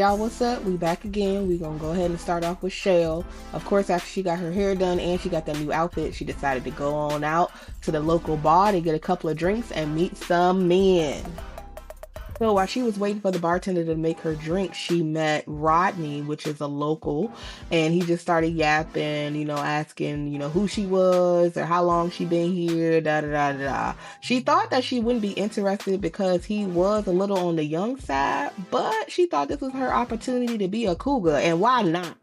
y'all, what's up? We back again. We gonna go ahead and start off with Chelle. Of course, after she got her hair done and she got that new outfit, she decided to go on out to the local bar to get a couple of drinks and meet some men. So while she was waiting for the bartender to make her drink, she met Rodney, which is a local, and he just started yapping, asking, who she was or how long she been here, da da da da. She thought that she wouldn't be interested because he was a little on the young side, but she thought this was her opportunity to be a cougar, and why not?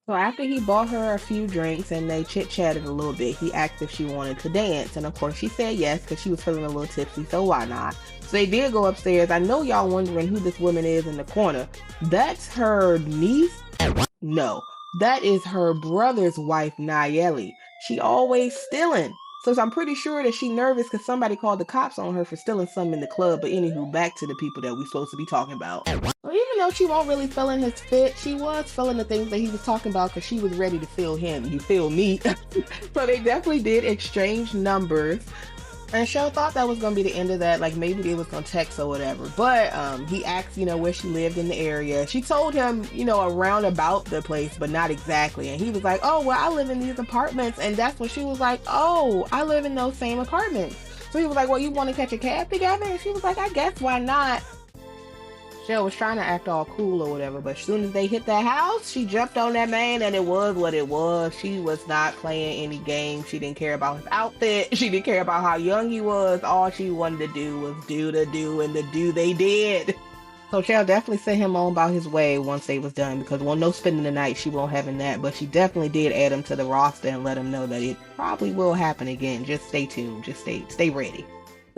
So after he bought her a few drinks and they chit-chatted a little bit, he asked if she wanted to dance. And of course she said yes because she was feeling a little tipsy, so why not? So they did go upstairs. I know y'all wondering who this woman is in the corner. That's her niece? No, that is her brother's wife, Nayeli. She always stealing. So I'm pretty sure that she nervous because somebody called the cops on her for stealing something in the club. But anywho, back to the people that we supposed to be talking about. Well, even though she won't really feeling his fit, she was feeling the things that he was talking about because she was ready to feel him. You feel me? So they definitely did exchange numbers. And Chelle thought that was gonna be the end of that, like maybe they was gonna text or whatever. But he asked, where she lived in the area. She told him, around about the place, but not exactly. And he was like, oh, well, I live in these apartments. And that's when she was like, oh, I live in those same apartments. So he was like, well, you want to catch a cab together? And she was like, I guess, why not? Chelle was trying to act all cool or whatever, but as soon as they hit that house, she jumped on that man, and it was what it was. She was not playing any games. She didn't care about his outfit. She didn't care about how young he was. All she wanted to do was do the do, and the do they did. So Chelle definitely sent him on about his way once they was done, because no spending the night, she won't having that, but she definitely did add him to the roster and let him know that it probably will happen again. Just stay tuned. Just stay ready.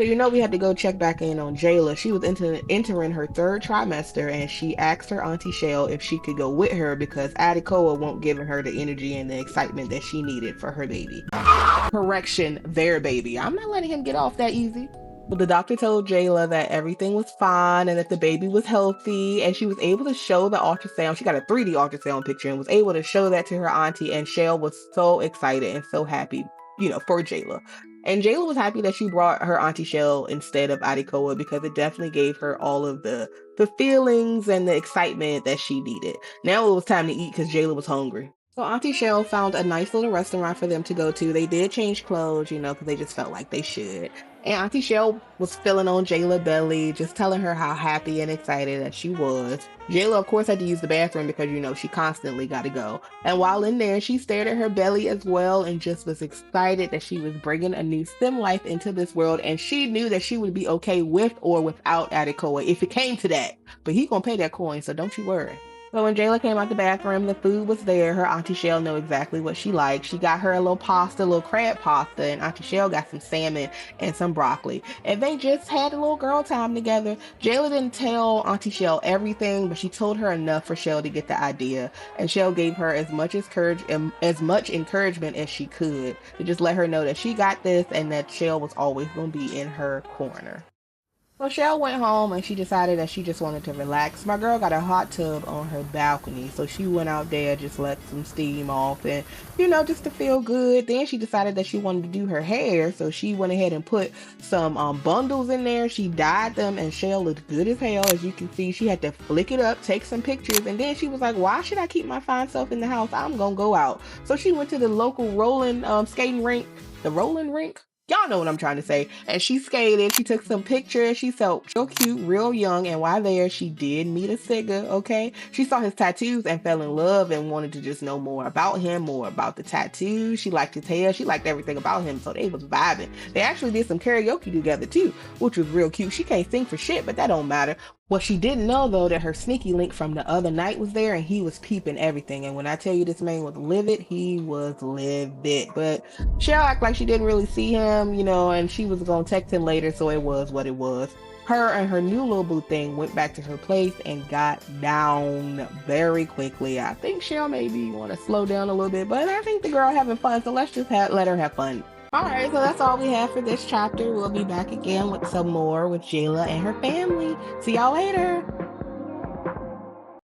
So we had to go check back in on Jaylah. She was entering her third trimester, and she asked her Auntie Chelle if she could go with her because Adikoa won't give her the energy and the excitement that she needed for her baby. Correction, their baby. I'm not letting him get off that easy. But the doctor told Jaylah that everything was fine and that the baby was healthy, and she was able to show the ultrasound. She got a 3D ultrasound picture and was able to show that to her auntie, and Chelle was so excited and so happy, for Jaylah. And Jaylah was happy that she brought her Auntie Chelle instead of Adikoa because it definitely gave her all of the feelings and the excitement that she needed. Now it was time to eat because Jaylah was hungry. So Auntie Chelle found a nice little restaurant for them to go to. They did change clothes, because they just felt like they should. And Auntie Chelle was filling on Jaylah's belly, just telling her how happy and excited that she was. Jaylah, of course, had to use the bathroom because, she constantly got to go. And while in there, she stared at her belly as well and just was excited that she was bringing a new sim life into this world. And she knew that she would be okay with or without Adikoa if it came to that. But he gonna pay that coin, so don't you worry. So when Jaylah came out the bathroom, the food was there. Her Auntie Chelle knew exactly what she liked. She got her a little pasta, a little crab pasta, and Auntie Chelle got some salmon and some broccoli. And they just had a little girl time together. Jaylah didn't tell Auntie Chelle everything, but she told her enough for Chelle to get the idea. And Chelle gave her as much encouragement as she could to just let her know that she got this and that Chelle was always going to be in her corner. So Chelle went home and she decided that she just wanted to relax. My girl got a hot tub on her balcony, so she went out there, just let some steam off and, just to feel good. Then she decided that she wanted to do her hair, so she went ahead and put some bundles in there. She dyed them, and Chelle looked good as hell. As you can see, she had to flick it up, take some pictures, and then she was like, why should I keep my fine self in the house? I'm gonna go out. So she went to the local rolling skating rink, the rolling rink. Y'all know what I'm trying to say. And she skated. She took some pictures. She felt real cute, real young. And while there, she did meet a Sigga, okay? She saw his tattoos and fell in love and wanted to just know more about him, more about the tattoos. She liked his hair. She liked everything about him. So they was vibing. They actually did some karaoke together too, which was real cute. She can't sing for shit, but that don't matter. What she didn't know, though, that her sneaky link from the other night was there, and he was peeping everything. And when I tell you this man was livid, he was livid. But Chelle acted like she didn't really see him, and she was going to text him later, so it was what it was. Her and her new little boo thing went back to her place and got down very quickly. I think Chelle maybe want to slow down a little bit, but I think the girl having fun, so let's just let her have fun. Alright, so that's all we have for this chapter. We'll be back again with some more with Jaylah and her family. See y'all later.